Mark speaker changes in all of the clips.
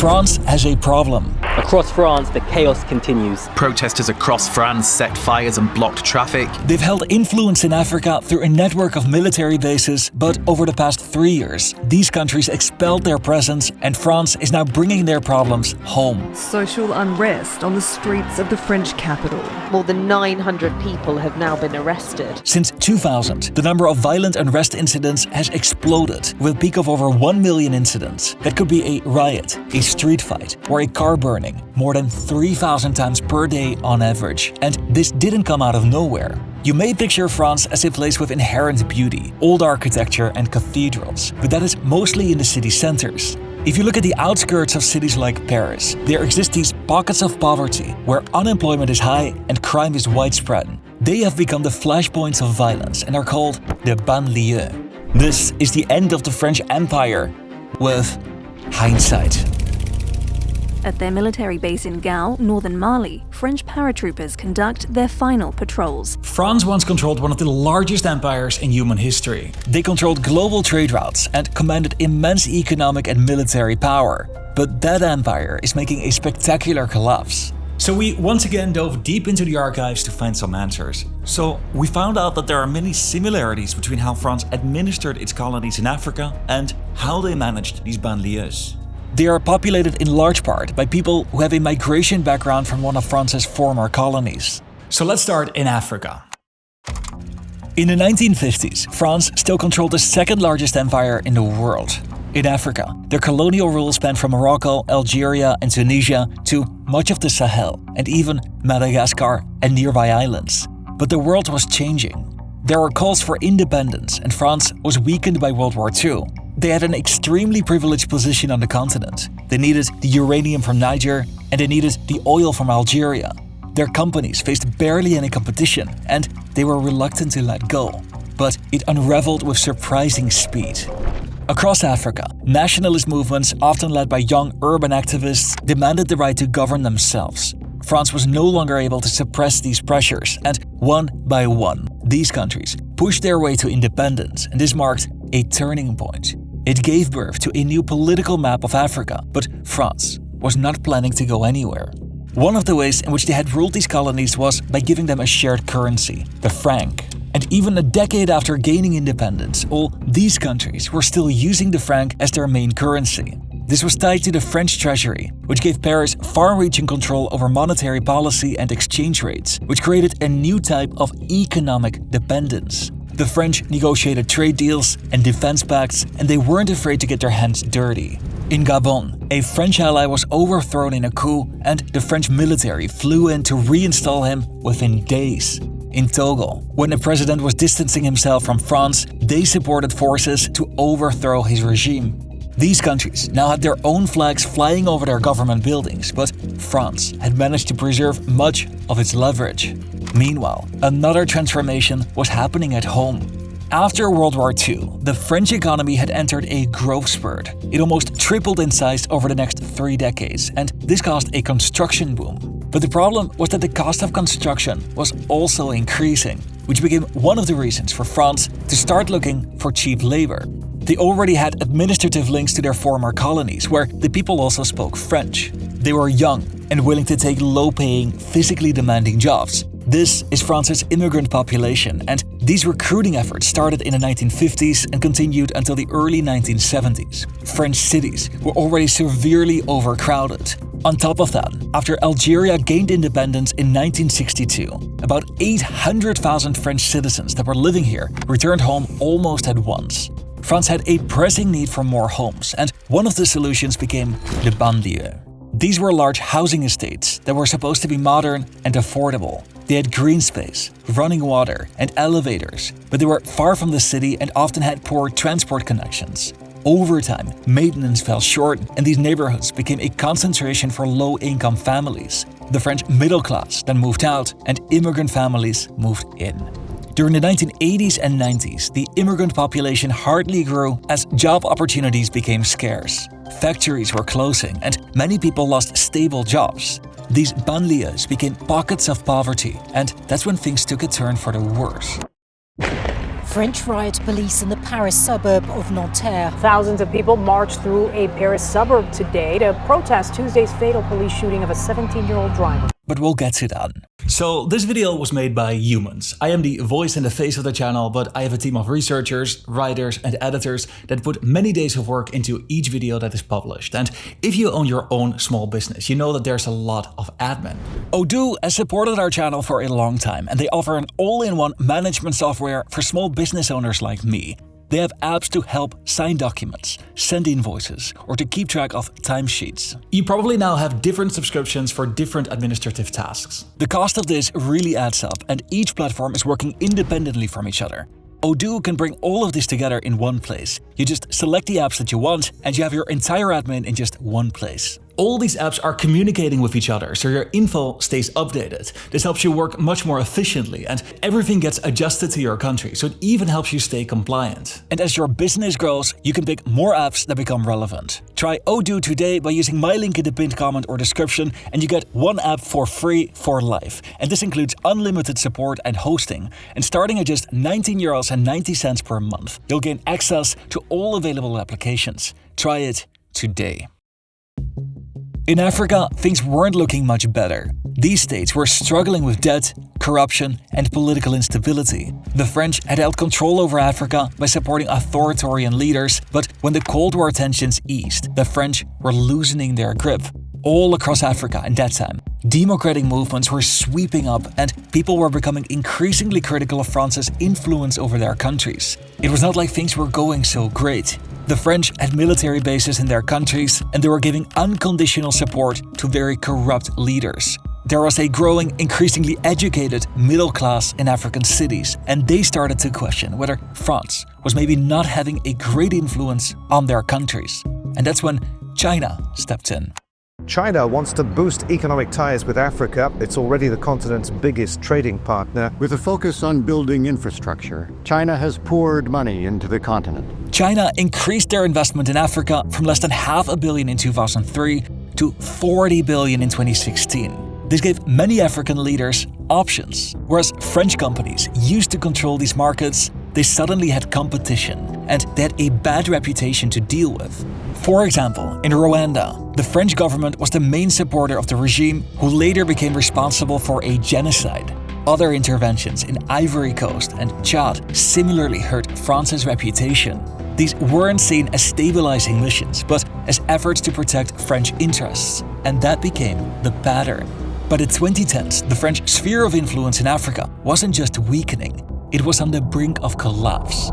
Speaker 1: France has a problem.
Speaker 2: Across France, the chaos continues.
Speaker 3: Protesters across France set fires and blocked traffic.
Speaker 1: They've held influence in Africa through a network of military bases, but over the past 3 years, these countries expelled their presence and France is now bringing their problems home.
Speaker 4: Social unrest on the streets of the French capital.
Speaker 5: More than 900 people have now been arrested.
Speaker 1: Since 2000, the number of violent unrest incidents has exploded, with a peak of over 1 million incidents. That could be a riot, a street fight, or a car burning, more than 3,000 times per day on average. And this didn't come out of nowhere. You may picture France as a place with inherent beauty, old architecture and cathedrals, but that is mostly in the city centers. If you look at the outskirts of cities like Paris, there exist these pockets of poverty where unemployment is high and crime is widespread. They have become the flashpoints of violence and are called the banlieues. This is the end of the French Empire with hindsight.
Speaker 6: At their military base in Gao, northern Mali, French paratroopers conduct their final patrols.
Speaker 1: France once controlled one of the largest empires in human history. They controlled global trade routes and commanded immense economic and military power. But that empire is making a spectacular collapse. So we once again dove deep into the archives to find some answers. So we found out that there are many similarities between how France administered its colonies in Africa and how they managed these banlieues. They are populated in large part by people who have a migration background from one of France's former colonies. So let's start in Africa. In the 1950s, France still controlled the second largest empire in the world. In Africa, their colonial rule spanned from Morocco, Algeria and Tunisia to much of the Sahel and even Madagascar and nearby islands. But the world was changing. There were calls for independence and France was weakened by World War II. They had an extremely privileged position on the continent. They needed the uranium from Niger and they needed the oil from Algeria. Their companies faced barely any competition and they were reluctant to let go. But it unraveled with surprising speed. Across Africa, nationalist movements, often led by young urban activists, demanded the right to govern themselves. France was no longer able to suppress these pressures, and one by one, these countries pushed their way to independence, and this marked a turning point. It gave birth to a new political map of Africa, but France was not planning to go anywhere. One of the ways in which they had ruled these colonies was by giving them a shared currency, the franc. And even a decade after gaining independence, all these countries were still using the franc as their main currency. This was tied to the French treasury, which gave Paris far-reaching control over monetary policy and exchange rates, which created a new type of economic dependence. The French negotiated trade deals and defense pacts, and they weren't afraid to get their hands dirty. In Gabon, a French ally was overthrown in a coup, and the French military flew in to reinstall him within days. In Togo, when the president was distancing himself from France, they supported forces to overthrow his regime. These countries now had their own flags flying over their government buildings, but France had managed to preserve much of its leverage. Meanwhile, another transformation was happening at home. After World War II, the French economy had entered a growth spurt. It almost tripled in size over the next 3 decades, and this caused a construction boom. But the problem was that the cost of construction was also increasing, which became one of the reasons for France to start looking for cheap labor. They already had administrative links to their former colonies, where the people also spoke French. They were young and willing to take low-paying, physically demanding jobs. This is France's immigrant population, and these recruiting efforts started in the 1950s and continued until the early 1970s. French cities were already severely overcrowded. On top of that, after Algeria gained independence in 1962, about 800,000 French citizens that were living here returned home almost at once. France had a pressing need for more homes, and one of the solutions became the banlieues. These were large housing estates that were supposed to be modern and affordable. They had green space, running water, and elevators, but they were far from the city and often had poor transport connections. Over time, maintenance fell short, and these neighborhoods became a concentration for low-income families. The French middle class then moved out, and immigrant families moved in. During the 1980s and 90s, the immigrant population hardly grew as job opportunities became scarce. Factories were closing, and many people lost stable jobs. These banlieues became pockets of poverty, and that's when things took a turn for the worse.
Speaker 7: French riot police in the Paris suburb of Nanterre.
Speaker 8: Thousands of people marched through a Paris suburb today to protest Tuesday's fatal police shooting of a 17-year-old driver.
Speaker 1: But we'll get to that. So this video was made by humans. I am the voice and the face of the channel, but I have a team of researchers, writers and editors that put many days of work into each video that is published. And if you own your own small business, you know that there's a lot of admin. Odoo has supported our channel for a long time, and they offer an all-in-one management software for small business owners like me. They have apps to help sign documents, send invoices, or to keep track of timesheets. You probably now have different subscriptions for different administrative tasks. The cost of this really adds up, and each platform is working independently from each other. Odoo can bring all of this together in one place. You just select the apps that you want, and you have your entire admin in just one place. All these apps are communicating with each other, so your info stays updated. This helps you work much more efficiently, and everything gets adjusted to your country, so it even helps you stay compliant. And as your business grows, you can pick more apps that become relevant. Try Odoo today by using my link in the pinned comment or description, and you get one app for free for life. And this includes unlimited support and hosting. And starting at just €19.90 per month, you'll gain access to all available applications. Try it today. In Africa, things weren't looking much better. These states were struggling with debt, corruption, and political instability. The French had held control over Africa by supporting authoritarian leaders, but when the Cold War tensions eased, the French were loosening their grip. All across Africa in that time, democratic movements were sweeping up, and people were becoming increasingly critical of France's influence over their countries. It was not like things were going so great. The French had military bases in their countries, and they were giving unconditional support to very corrupt leaders. There was a growing, increasingly educated middle class in African cities, and they started to question whether France was maybe not having a great influence on their countries. And that's when China stepped in.
Speaker 9: China wants to boost economic ties with Africa. It's already the continent's biggest trading partner.
Speaker 10: With a focus on building infrastructure, China has poured money into the continent.
Speaker 1: China increased their investment in Africa from less than $500 million in 2003 to $40 billion in 2016. This gave many African leaders options. Whereas French companies used to control these markets, they suddenly had competition, and they had a bad reputation to deal with. For example, in Rwanda, the French government was the main supporter of the regime, who later became responsible for a genocide. Other interventions in Ivory Coast and Chad similarly hurt France's reputation. These weren't seen as stabilizing missions, but as efforts to protect French interests, and that became the pattern. By the 2010s, the French sphere of influence in Africa wasn't just weakening, it was on the brink of collapse.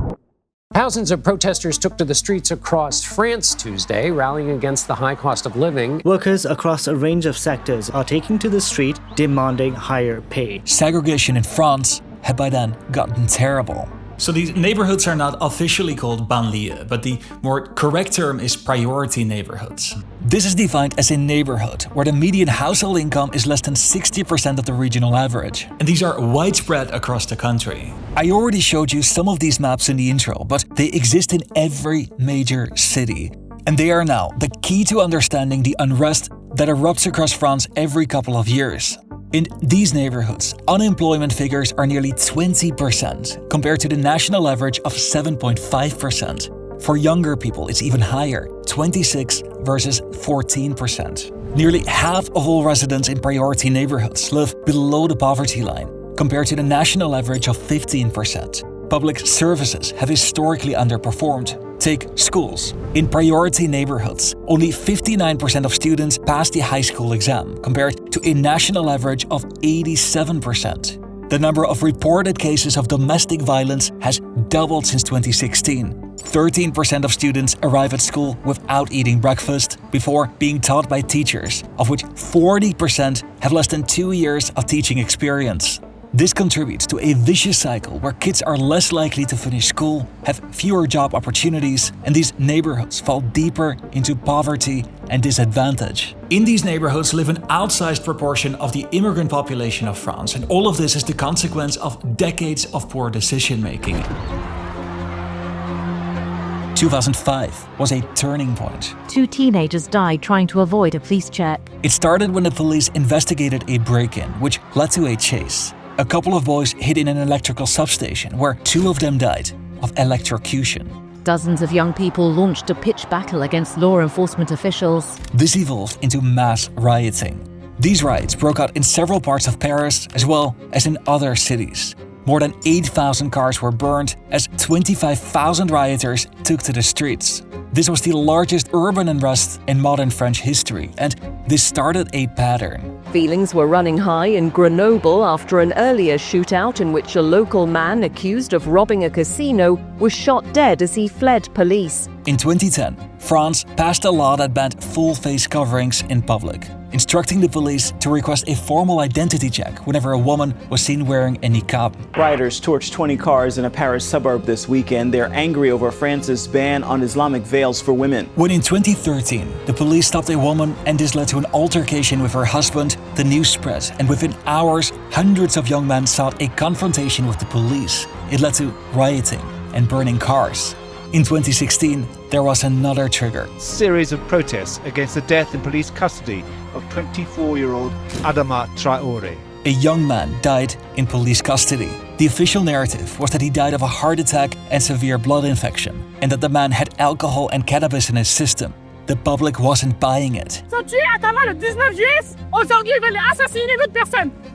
Speaker 11: Thousands of protesters took to the streets across France Tuesday, rallying against the high cost of living.
Speaker 12: Workers across a range of sectors are taking to the street, demanding higher pay.
Speaker 1: Segregation in France had by then gotten terrible. So these neighborhoods are not officially called banlieues, but the more correct term is priority neighborhoods. This is defined as a neighborhood where the median household income is less than 60% of the regional average. And these are widespread across the country. I already showed you some of these maps in the intro, but they exist in every major city. And they are now the key to understanding the unrest that erupts across France every couple of years. In these neighborhoods, unemployment figures are nearly 20% compared to the national average of 7.5%. For younger people, it's even higher, 26 versus 14%. Nearly half of all residents in priority neighborhoods live below the poverty line, compared to the national average of 15%. Public services have historically underperformed. Take schools. In priority neighborhoods, only 59% of students pass the high school exam, compared to a national average of 87%. The number of reported cases of domestic violence has doubled since 2016. 13% of students arrive at school without eating breakfast before being taught by teachers, of which 40% have less than 2 years of teaching experience. This contributes to a vicious cycle where kids are less likely to finish school, have fewer job opportunities, and these neighborhoods fall deeper into poverty and disadvantage. In these neighborhoods live an outsized proportion of the immigrant population of France, and all of this is the consequence of decades of poor decision-making. 2005 was a turning point.
Speaker 13: 2 teenagers died trying to avoid a police check.
Speaker 1: It started when the police investigated a break-in, which led to a chase. a couple of boys hid in an electrical substation where 2 of them died of electrocution.
Speaker 13: Dozens of young people launched a pitched battle against law enforcement officials.
Speaker 1: This evolved into mass rioting. These riots broke out in several parts of Paris as well as in other cities. More than 8,000 cars were burned as 25,000 rioters took to the streets. This was the largest urban unrest in modern French history, and this started a pattern.
Speaker 5: Feelings were running high in Grenoble after an earlier shootout in which a local man accused of robbing a casino was shot dead as he fled police.
Speaker 1: In 2010, France passed a law that banned full face coverings in public, instructing the police to request a formal identity check whenever a woman was seen wearing a niqab.
Speaker 14: Rioters torched 20 cars in a Paris suburb this weekend. They're angry over France's ban on Islamic veils for women.
Speaker 1: When in 2013, the police stopped a woman and this led to an altercation with her husband, the news spread, and within hours, hundreds of young men sought a confrontation with the police. It led to rioting and burning cars. In 2016, there was another trigger.
Speaker 15: Series of protests against the death in police custody of 24-year-old Adama Traoré.
Speaker 1: A young man died in police custody. The official narrative was that he died of a heart attack and severe blood infection, and that the man had alcohol and cannabis in his system. The public wasn't buying it.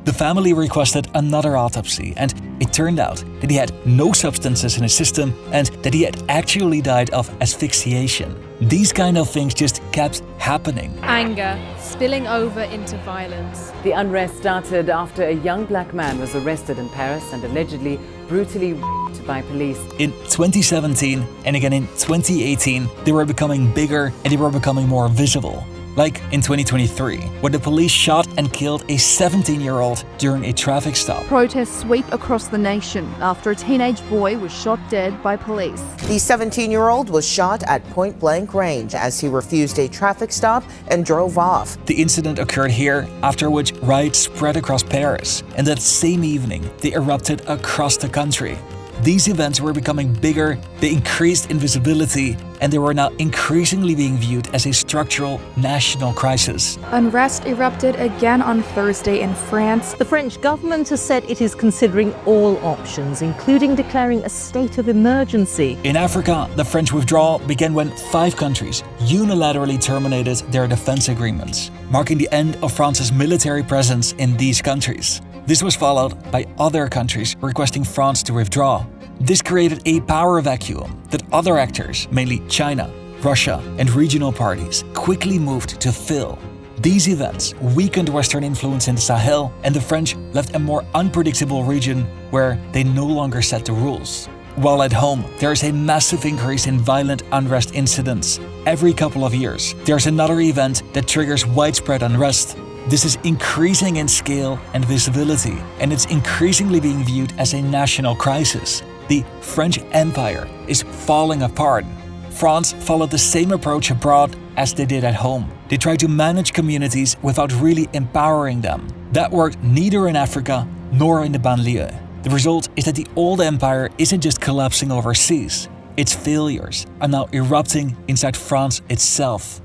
Speaker 1: The family requested another autopsy, and it turned out that he had no substances in his system and that he had actually died of asphyxiation. These kind of things just kept happening.
Speaker 16: Anger spilling over into violence.
Speaker 17: The unrest started after a young black man was arrested in Paris and allegedly brutally raped by police.
Speaker 1: In 2017 and again in 2018, they were becoming bigger and they were becoming more visible. Like in 2023, when the police shot and killed a 17-year-old during a traffic stop.
Speaker 18: Protests sweep across the nation after a teenage boy was shot dead by police.
Speaker 19: The 17-year-old was shot at point-blank range as he refused a traffic stop and drove off.
Speaker 1: The incident occurred here, after which riots spread across Paris, and that same evening they erupted across the country. These events were becoming bigger, they increased in visibility, and they were now increasingly being viewed as a structural national crisis.
Speaker 18: Unrest erupted again on Thursday in France.
Speaker 20: The French government has said it is considering all options, including declaring a state of emergency.
Speaker 1: In Africa, the French withdrawal began when 5 countries unilaterally terminated their defense agreements, marking the end of France's military presence in these countries. This was followed by other countries requesting France to withdraw. This created a power vacuum that other actors, mainly China, Russia, and regional parties, quickly moved to fill. These events weakened Western influence in the Sahel, and the French left a more unpredictable region where they no longer set the rules. While at home, there is a massive increase in violent unrest incidents. Every couple of years, there's another event that triggers widespread unrest. This is increasing in scale and visibility, and it's increasingly being viewed as a national crisis. The French Empire is falling apart. France followed the same approach abroad as they did at home. They tried to manage communities without really empowering them. That worked neither in Africa nor in the banlieues. The result is that the old empire isn't just collapsing overseas. Its failures are now erupting inside France itself.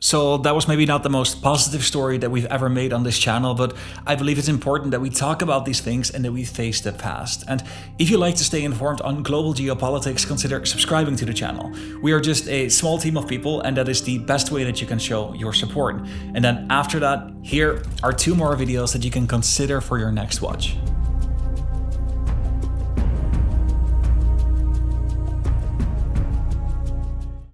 Speaker 1: So that was maybe not the most positive story that we've ever made on this channel, but I believe it's important that we talk about these things and that we face the past. And if you like to stay informed on global geopolitics, consider subscribing to the channel. We are just a small team of people, and that is the best way that you can show your support. And then after that, here are 2 more videos that you can consider for your next watch.